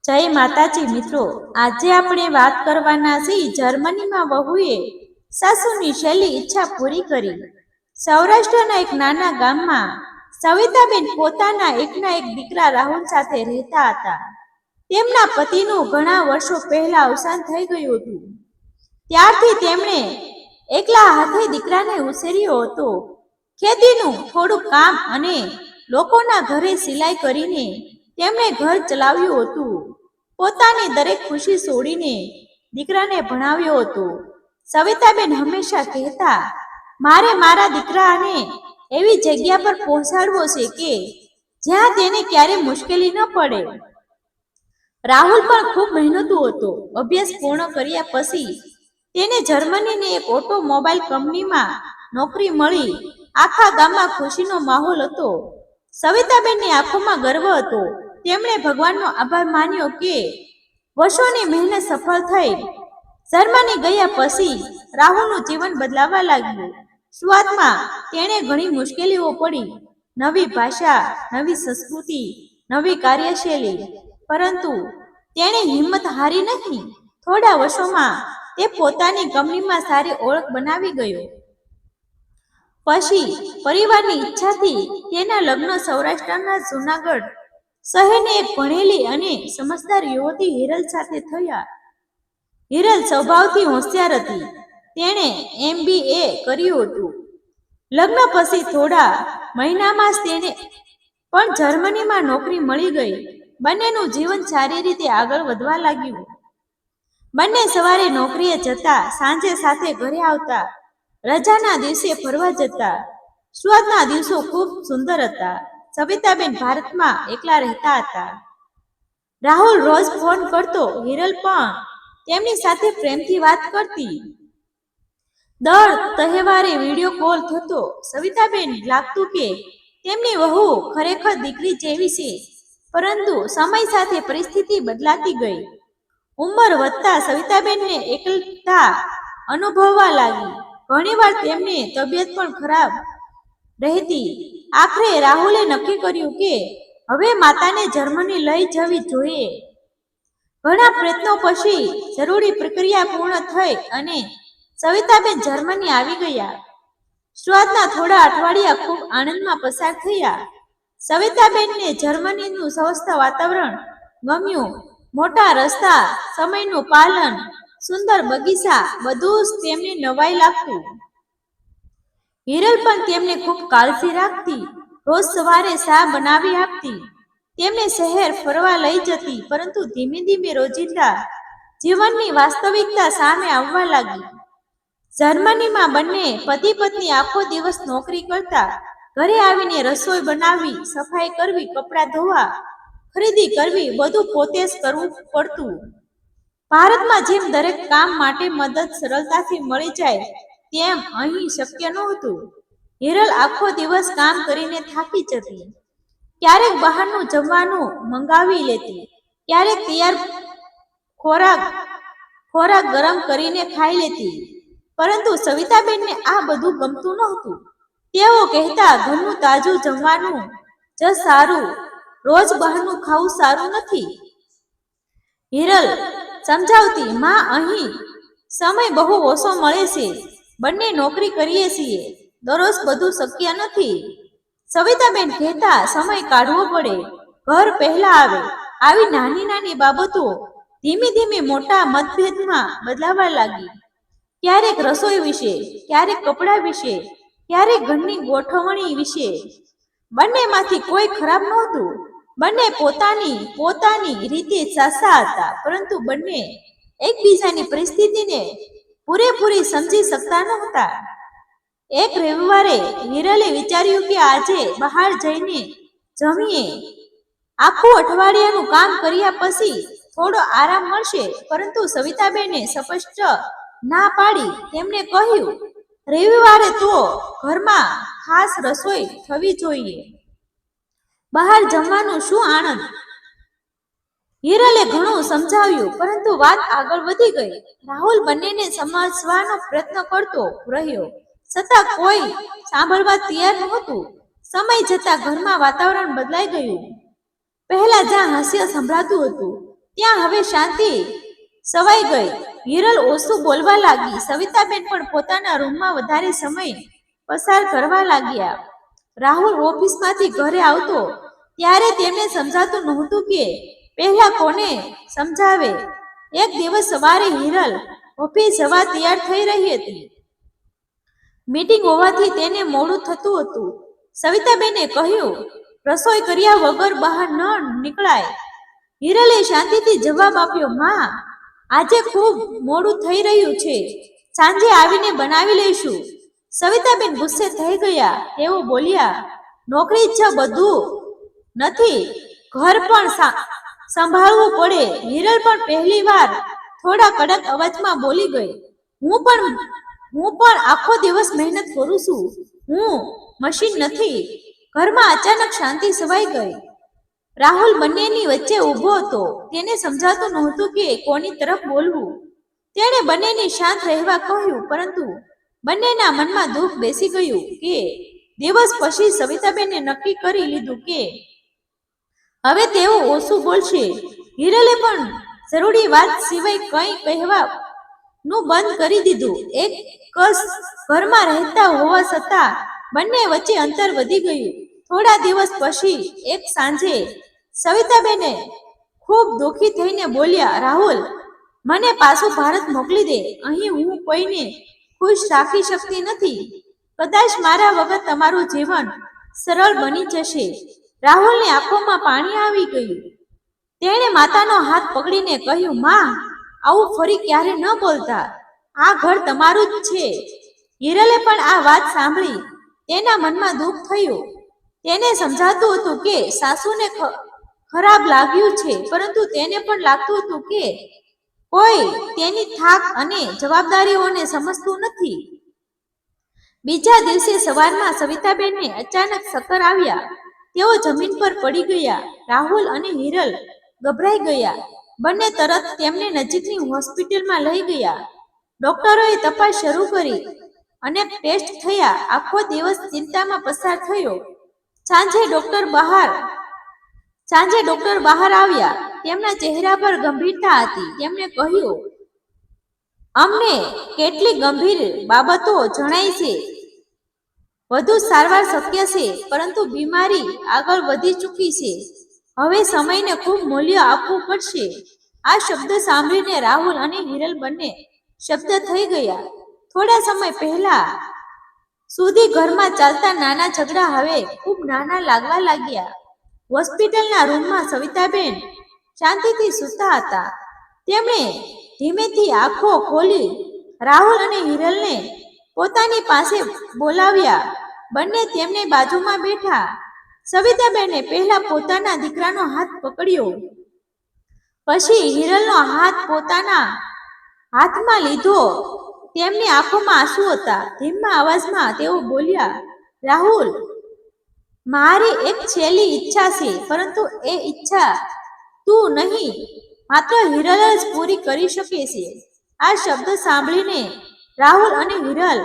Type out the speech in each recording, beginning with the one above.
જય માતાજી મિત્રો, આજે આપણે વાત કરવાના છીએ જર્મનીમાં વહુએ સાસુની છેલ્લી ઈચ્છા પૂરી કરી. સૌરાષ્ટ્રના એક નાના ગામમાં સવિતાબેન પોતાના એકના એક દીકરા રાહુલ સાથે રહેતા હતા. તેમના પતિનું ઘણા વર્ષો પહેલા અવસાન થઈ ગયું હતું. ત્યારથી તેમણે એકલા હાથે દીકરાને ઉછેર્યો હતો. ખેતીનું થોડું કામ અને લોકોના ઘરે સિલાઈ કરીને તેમણે ઘર ચલાવ્યું હતું. પોતાની દરેક ખુશી છોડીને દીકરાને ભણાવ્યો હતો. સવિતાબેન હંમેશા કહેતા, મારે મારા દીકરાને એવી જગ્યા પર પહોંચાડવો છે કે જ્યાં તેને ક્યારે મુશ્કેલી ન પડે. રાહુલ પણ ખૂબ મહેનતુ હતો. અભ્યાસ પૂર્ણ કર્યા પછી તેને જર્મનીની એક ઓટોમોબાઈલ કંપનીમાં નોકરી મળી. આખા ગામમાં ખુશીનો માહોલ હતો. સવિતાબેનની આંખોમાં ગર્વ હતો. તેમણે ભગવાનનો આભાર માન્યો કે વર્ષોની મહેનત સફળ થઈ. જર્મની ગયા પછી રાહુલનું જીવન બદલાવા લાગ્યું. શરૂઆતમાં તેણે ઘણી મુશ્કેલીઓ પડી. નવી ભાષા, નવી સંસ્કૃતિ, નવી કાર્યશૈલી, પરંતુ તેણે હિંમત હારી નહીં. થોડા વર્ષોમાં તે પોતાની કંપનીમાં સારી ઓળખ બનાવી ગયો. પછી પરિવારની ઈચ્છાથી તેના લગ્ન સૌરાષ્ટ્રના જૂનાગઢ શહેરની એક ભણેલી અને સમજદાર યુવતી હિરલ સાથે થયા. હિરલ સ્વભાવથી હોશિયાર હતી. તેણે MBA કર્યું હતું. લગ્ન પછી થોડા મહિનામાં જ તેને પણ જર્મનીમાં નોકરી મળી ગઈ. બંનેનું જીવન સારી રીતે આગળ વધવા લાગ્યું. બંને સવારે નોકરીએ જતા, સાંજે સાથે ઘરે આવતા. રજાના દિવસે ફરવા જતા. શરૂઆતના દિવસો ખૂબ સુંદર હતા. સવિતાબેન ભારતમાં એકલા રહેતા હતા. રાહુલ રોજ ફોન કરતો. હિરલ પણ તેમની સાથે પ્રેમથી વાત કરતી. દર તહેવારે વિડીયો કોલ થતો. સવિતાબેન લાગતું કે તેમની વહુ ખરેખર દીકરી જેવી છે. પરંતુ સમય સાથે પરિસ્થિતિ બદલાતી ગઈ. ઉંમર વધતા સવિતાબેનને એકલતા અનુભવવા લાગી. ઘણીવાર તેમની તબિયત પણ ખરાબ રહેતી. આખરે રાહુલે નક્કી કર્યું કે હવે માતાને જર્મની લઈ જવી જોઈએ. ઘણા પ્રયત્નો પછી જરૂરી પ્રક્રિયા પૂર્ણ થઈ અને સવિતાબેન જર્મની આવી ગયા. શરૂઆતના થોડા અઠવાડિયા ખૂબ આનંદમાં પસાર થયા. સવિતાબેનને જર્મનીનું સ્વસ્થ વાતાવરણ ગમ્યું. મોટા રસ્તા, સમયનું પાલન, સુંદર બગીચા, બધું જ તેમને નવાઈ લાગતું. હિરલ પણ તેમને ખૂબ કાળજી રાખતી. રોજ સવારે ચા બનાવી આપતી. તેમને શહેર ફરવા લઈ જતી. પરંતુ ધીમે ધીમે રોજિંદા જીવનની વાસ્તવિકતા સામે આવવા લાગી. જર્મનીમાં બંને પતિ પત્ની આખો દિવસ નોકરી કરતા. ઘરે આવીને રસોઈ બનાવવી, સફાઈ કરવી, કપડાં ધોવા, ખરીદી કરવી, બધું પોતે જ કરવું પડતું. ભારતમાં જેમ દરેક કામ માટે મદદ સરળતાથી મળી જાય તેમ અહીં શક્ય નહોતું. હિરલ આખો દિવસ કામ કરીને થાકી જતી. ક્યારેક બહારનું જમવાનું મંગાવી લેતી. ક્યારેક તૈયાર ખોરાક ગરમ કરીને ખાઈ લેતી. પરંતુ સવિતાબેનને આ બધું ગમતું નહોતું. તેઓ કહેતા, ઘરનું તાજું જમવાનું જ સારું, રોજ બહારનું ખાવું સારું નથી. હિરલ સમજાવતી, માં, અહીં સમય બહુ ઓછો મળે છે. બંને નોકરી કરીએ છીએ. દરરોજ બધું શક્ય નથી. સવિતાબેન કહેતા, સમય કાઢવો પડે, ઘર પહેલા આવે. આવી નાની નાની બાબતો ધીમે ધીમે મોટા મતભેદમાં બદલાવા લાગી. ક્યારેક રસોઈ વિશે, ક્યારેક કપડાં વિશે, ક્યારેક ઘરની ગોઠવણી વિશે. બંનેમાંથી કોઈ ખરાબ નહોતું. બંને પોતાની રીતે સાચા હતા. પરંતુ બંને એકબીજાની પરિસ્થિતિને પૂરેપૂરી સમજી શકતા નહોતા. એક રવિવારે હિરલે વિચાર્યું કે આજે બહાર જઈને જમીએ. આખું અઠવાડિયાનું કામ કર્યા પછી થોડો આરામ મળશે. પરંતુ સવિતાબેને સ્પષ્ટ ના પાડી. તેમણે કહ્યું, રવિવારે તો ઘરમાં ખાસ રસોઈ થવી જોઈએ. બહાર જમવાનું શું આનંદ? હિરલે ઘણું સમજાવ્યું, પરંતુ વાત આગળ વધી ગઈ. રાહુલ બંનેને સમજવાનો પ્રયત્ન કરતો રહ્યો, છતાં કોઈ સાંભળવા તૈયાર નહોતું. સમય જતાં ઘરમાં વાતાવરણ બદલાઈ ગયું. પહેલા જ્યાં હાસ્ય સંભળાતું હતું ત્યાં હવે શાંતિ સવાઈ ગઈ. હિરલ ઓછું બોલવા લાગી. સવિતાબેન પણ પોતાના રૂમમાં વધારે સમય પસાર કરવા લાગ્યા. રાહુલ ઓફિસમાંથી ઘરે આવતો ત્યારે તેમને સમજાતું નહોતું કે પહેલા કોને સમજાવે. એક દિવસ સવારે હિરલ ઓફિસ જવા તૈયાર થઈ રહી હતી. મીટિંગ હોવાથી તેને મોડું થતું હતું. સવિતાબેને કહ્યું, રસોઈ કર્યા વગર બહાર ન નીકળાય. હિરલે શાંતિથી જવાબ આપ્યો, માં, આજે ખૂબ મોડું થઈ રહ્યું છે. સાંજે આવીને બનાવી લઈશું. સવિતાબેન ગુસ્સે થઈ ગયા. તેઓ બોલ્યા, નોકરી જ બધું નથી, ઘર પણ સંભાળવું પડે. હિરલ પણ પહેલી વાર થોડા કડક અવાજમાં બોલી ગઈ, હું પણ આખો દિવસ મહેનત કરું છું. હું મશીન નથી. ઘરમાં અચાનક શાંતિ છવાઈ ગઈ. રાહુલ બંનેની વચ્ચે ઊભો હતો. તેને સમજાતું નહોતું કે કોની તરફ બોલવું. તેણે બંનેને શાંત રહેવા કહ્યું, પરંતુ બંનેના મનમાં દુઃખ બેસી ગયું. કે દિવસ પછી સવિતાબેને નક્કી કરી લીધું કે હવે તેઓ ઓછું બોલશે. હિરલે પણ જરૂરી વાત સિવાય કંઈ કહેવાનું બંધ કરી દીધું. એક જ ઘરમાં રહેતા હોવા છતાં બંને વચ્ચે અંતર વધી ગયું. થોડા દિવસ પછી એક સાંજે સવિતાબેને ખૂબ દુઃખી થઈને બોલ્યા, રાહુલ, મને પાછું ભારત મોકલી દે. અહીં હું કોઈને ખુશ રાખી શકતી નથી. કદાચ મારા વગર તમારું જીવન સરળ બની જશે. રાહુલની આંખોમાં પાણી આવી ગયું. તેણે માતાનો હાથ પકડીને કહ્યું, માં, આવું ફરી ક્યારે ન બોલતા. આ ઘર તમારું જ છે. હિરલે પણ આ વાત સાંભળી તેના મનમાં દુઃખ થયું. તેને સમજાતું હતું કે સાસુને ખરાબ લાગ્યું છે, પરંતુ તેને પણ લાગતું હતું કે કોઈ તેની થાક અને જવાબદારીઓને સમજતું નથી. બીજા દિવસે સવારમાં સવિતાબેનને અચાનક ચક્કર આવ્યા. તેઓ જમીન પર પડી ગયા. રાહુલ અને હિરલ ગભરાઈ ગયા. બંને તરત તેમને નજીકની હોસ્પિટલમાં લઈ ગયા. ડોક્ટરોએ તપાસ શરૂ કરી. અનેક ટેસ્ટ થયા. આખો દિવસ ચિંતામાં પસાર થયો. સાંજે ડોક્ટર બહાર આવ્યા. તેમના ચહેરા પર ગંભીરતા હતી. તેમણે કહ્યું, અમને કેટલીક ગંભીર બાબતો જણાય છે. વધુ સારવાર શક્ય છે, પરંતુ બીમારી આગળ વધી ચૂકી છે. હવે સમયને ખૂબ મૂલ્ય આપવું પડશે. આ શબ્દ સાંભળીને રાહુલ અને હિરલ બંને શબ્દ થઈ ગયા. થોડા સમય પહેલા સુધી ઘરમાં ચાલતા નાના ઝઘડા હવે ખૂબ નાના લાગવા લાગ્યા. હોસ્પિટલના રૂમમાં સવિતાબેન શાંતિથી સૂતા હતા. તેમણે ધીમેથી આંખો ખોલી રાહુલ અને હિરલને પોતાની પાસે બોલાવ્યા. બંને તેમને બાજુમાં બેઠા. સવિતાબેને પહેલા પોતાના દીકરાનો હાથ પકડ્યો, પછી હિરલનો હાથ પોતાના હાથમાં લીધો. તેમની આંખોમાં આંસુ હતા. ધીમા અવાજમાં તેઓ બોલ્યા, રાહુલ, મારી એક છેલ્લી ઈચ્છા છે, પરંતુ એ ઈચ્છા તું નહીં, માત્ર હિરલ જ પૂરી કરી શકે છે. આ શબ્દ સાંભળીને રાહુલ અને હિરલ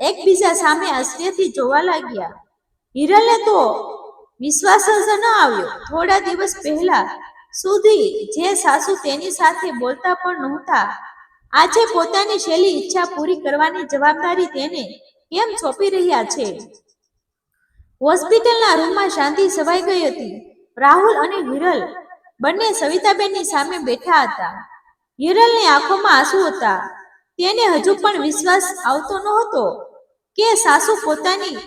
એકબીજા સામે આશ્ચર્યથી જોવા લાગ્યા. હિરલને તો વિશ્વાસ જ ન આવ્યો. થોડા દિવસ પહેલા સુધી જે સાસુ તેની સાથે બોલતા પણ નહોતા, આજે પોતાની છેલ્લી ઈચ્છા પૂરી કરવાની જવાબદારી તેને કેમ સોંપી રહ્યા છે. હોસ્પિટલના રૂમમાં શાંતિ છવાઈ ગઈ હતી. રાહુલ અને હિરલ બંને સવિતાબેનની સામે બેઠા હતા. હિરલની આંખોમાં આંસુ હતા. તેને હજુ પણ વિશ્વાસ આવતો નહોતો કે સાસુ પોતાની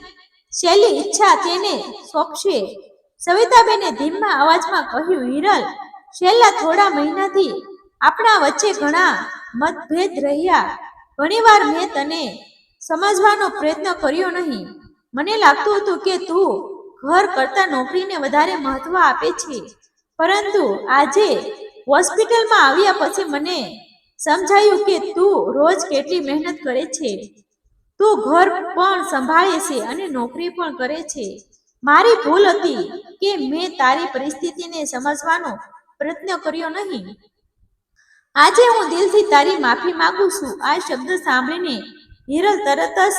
છેલ્લી ઈચ્છા તેને સોંપશે. સવિતાબેને ધીમા અવાજમાં કહ્યું, હિરલ, છેલ્લા થોડા મહિનાથી આપણા વચ્ચે ઘણા મતભેદ રહ્યા. ઘણીવાર મેં તને સમજવાનો પ્રયત્ન કર્યો નહીં. મને લાગતું હતું કે તું ઘર કરતા નોકરીને વધારે મહત્વ આપે છે, પરંતુ આજે હોસ્પિટલમાં આવ્યા પછી મને સમજાયું કે તું રોજ કેટલી મહેનત કરે છે. તું ઘર પણ સંભાળે છે અને નોકરી પણ કરે છે. મારી ભૂલ હતી કે મેં તારી પરિસ્થિતિને સમજવાનો પ્રયત્ન કર્યો નહીં. આજે હું દિલથી તારી માફી માંગુ છું. આ શબ્દ સાંભળીને હિરલ તરત જ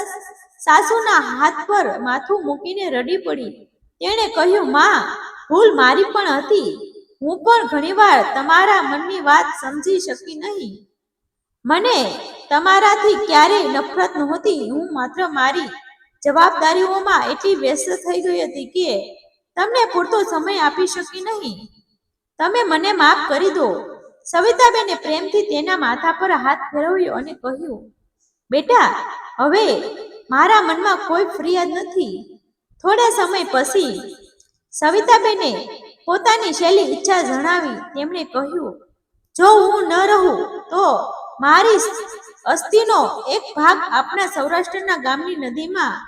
સાસુના હાથ પર માથું મૂકીને રડી પડી. તેણે કહ્યું, માં, ભૂલ મારી પણ હતી. હું પણ ઘણીવાર તમારા મનની વાત સમજી શકી નહીં. મને તમારાથી ક્યારેય નફરત નહોતી. હું માત્ર મારી જવાબદારીઓમાં એટલી વ્યસ્ત થઈ ગઈ હતી કે તમને પૂરતો સમય આપી શકી નહીં. તમે મને માફ કરી દો. સવિતાબેને પ્રેમથી તેના માથા પર હાથ ફેરવ્યો અને કહ્યું, બેટા, હવે મારા મનમાં કોઈ ફરિયાદ નથી. થોડા સમય પછી સવિતાબેને પોતાની છેલ્લી ઈચ્છા જણાવી. તેમણે કહ્યું, જો હું ન રહું તો મારી અસ્થિનો એક ભાગ આપણા સૌરાષ્ટ્રના ગામની નદીમાં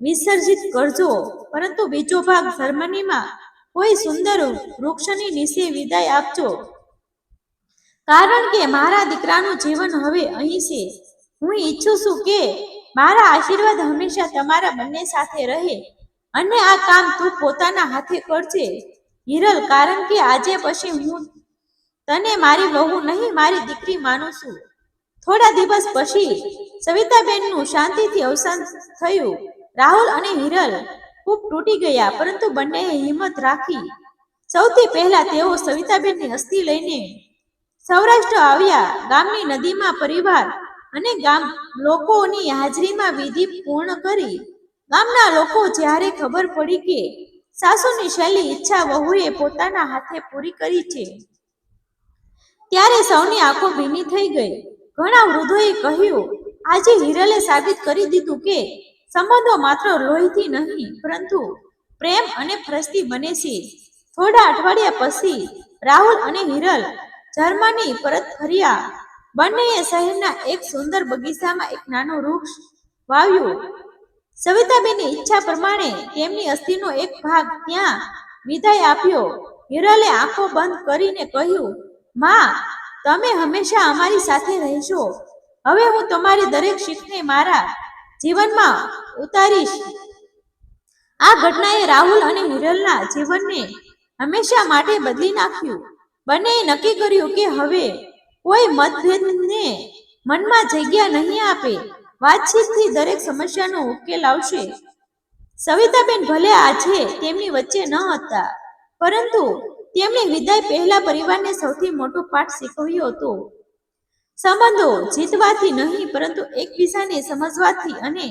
વિસર્જિત કરજો, પરંતુ બીજો ભાગ જર્મનીમાં કોઈ સુંદર વૃક્ષની નીચે વિદાય આપજો. કારણ કે મારા દીકરાનું જીવન હવે અહીં છે. હું ઈચ્છું છું કે મારા આશીર્વાદ હંમેશા તમારા બંને સાથે રહે, અને આ કામ તું પોતાના હાથે કરજે, હિરલ, કારણ કે આજે પછી હું તને મારી વહુ નહીં, મારી દીકરી માનું છું. થોડા દિવસ પછી સવિતાબેનનું શાંતિથી અવસાન થયું. રાહુલ અને હિરલ ખૂબ તૂટી ગયા, પરંતુ બંનેએ હિંમત રાખી. સૌથી પહેલા તેઓ સવિતાબેનની અસ્થિ લઈને સૌરાષ્ટ્ર આવ્યા. ગામની નદીમાં પરિવાર અને ગામ લોકોની હાજરીમાં વિધિ પૂર્ણ કરી. ગામના લોકો જ્યારે ખબર પડી કે સાસુની છેલ્લી ઈચ્છા વહુએ પોતાના હાથે પૂરી કરી છે, ત્યારે સૌની આંખો ભીની થઈ ગઈ. ઘણા વૃદ્ધોએ કહ્યું, આજે હિરલે સાબિત કરી દીધું કે સંબંધો માત્ર લોહીથી નહીં, પરંતુ પ્રેમ અને ફરજથી બને છે. થોડા અઠવાડિયા પછી રાહુલ અને હિરલ જર્મની પરત ફર્યા. બંનેએ શહેરના એક સુંદર બગીચામાં એક નાનું વૃક્ષ વાવ્યું. સવિતાબેનની ઈચ્છા પ્રમાણે તેમની અસ્થિનો એક ભાગ ત્યાં વિદાય આપ્યો. હિરલે આંખો બંધ કરીને કહ્યું, માં, તમે હંમેશા અમારી સાથે રહેશો. હવે હું તમારી દરેક શીખને મારા જીવનમાં ઉતારીશ. આ ઘટનાએ રાહુલ અને હિરલના જીવનને હંમેશા માટે બદલી નાખ્યું. બંનેએ નક્કી કર્યું કે હવે કોઈ મતભેદને મનમાં જગ્યા નહીં આપે. વાતચીતથી દરેક સમસ્યાનો ઉકેલ આવશે. સવિતાબેન ભલે આજે તેમની વચ્ચે ન હતા, પરંતુ તેમની વિદાય પહેલા પરિવારને સૌથી મોટો પાઠ શીખવ્યો હતો. સંબંધો જીતવાથી નહીં, પરંતુ એકબીજાને સમજવાથી અને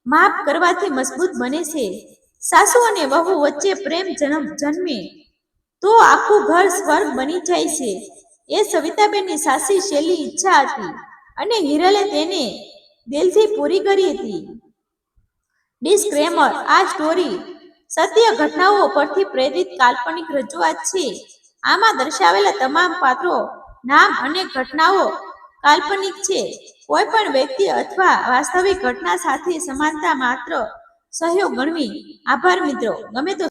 માફ કરવાથી મજબૂત બને છે. સાસુ અને વહુ વચ્ચે પ્રેમ જન્મે તો આખું ઘર સ્વર્ગ બની જાય છે. એ સવિતાબેનની સાચી છેલ્લી ઈચ્છા હતી, અને હિરલે તેને દિલથી પૂરી કરી હતી. ડિસ્ક્લેમર: આ સ્ટોરી સત્ય ઘટનાઓ પરથી પ્રેરિત કાલ્પનિક રજૂઆત છે. આમાં દર્શાવેલા તમામ પાત્રો, નામ અને ઘટનાઓ કાલ્પનિક છે. કોઈ પણ વ્યક્તિ અથવા વાસ્તવિક ઘટના સાથે સમાનતા માત્ર સહયોગ ગણવી. આભાર મિત્રો. ગમે તો